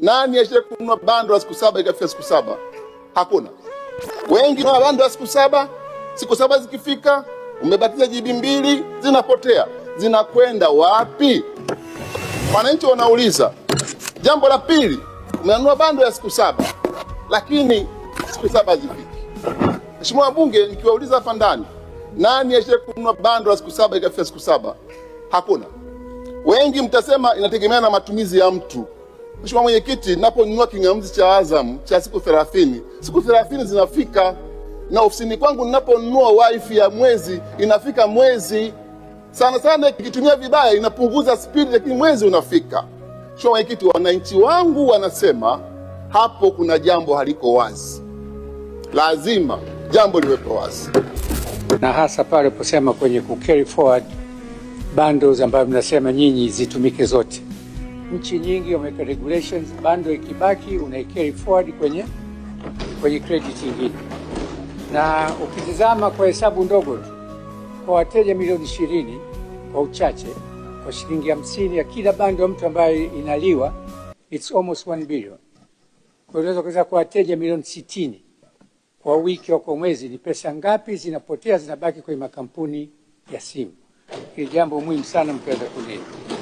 Nani ashe kununua bando la siku 7 ikafika siku 7? Hakuna. Wengi na bando la siku 7, siku 7 zikifika umebatiza GB 2 zinapotea. Zinakwenda wapi? Wananchi wanauliza. Jambo la pili, umenunua bando ya siku 7 lakini siku 7 zifiki. Mheshimiwa Bunge, nikiwauliza hapa ndani, nani ashe kununua bando la siku 7 ikafika siku 7? Hakuna. Wengi mtasema inategemea na matumizi ya mtu. Mheshimiwa Mwenyekiti, ninaponunua kingamuzi cha Azam cha siku 30, siku 30 zinafika, na ofisini kwangu ninaponunua wifi ya mwezi inafika mwezi. Sana sana ikitumia vibaya inapunguza speed, lakini mwezi unafika. Mheshimiwa Mwenyekiti, wananchi wangu wanasema hapo kuna jambo haliko wazi. Lazima jambo liwepo wazi, na hasa pale posema kwenye ku carry forward bundles ambayo mnasema nyinyi zitumike zote. Nchi nyingi wameweka regulations, bundle ikibaki una carry forward kwenye credit nyingine. Na ukitizama kwa hesabu ndogo tu, kwa wateja milioni 20 kwa uchache, kwa shilingi 50 ya kila bundle mtu ambaye inaliwa, it's almost 1 billion. Kwa hiyo unaweza kwa wateja milioni 60 kwa wiki au kwa mwezi, ni pesa ngapi zinapotea zinabaki kwenye makampuni ya simu? Hili jambo muhimu sana mkiweza kulielewa.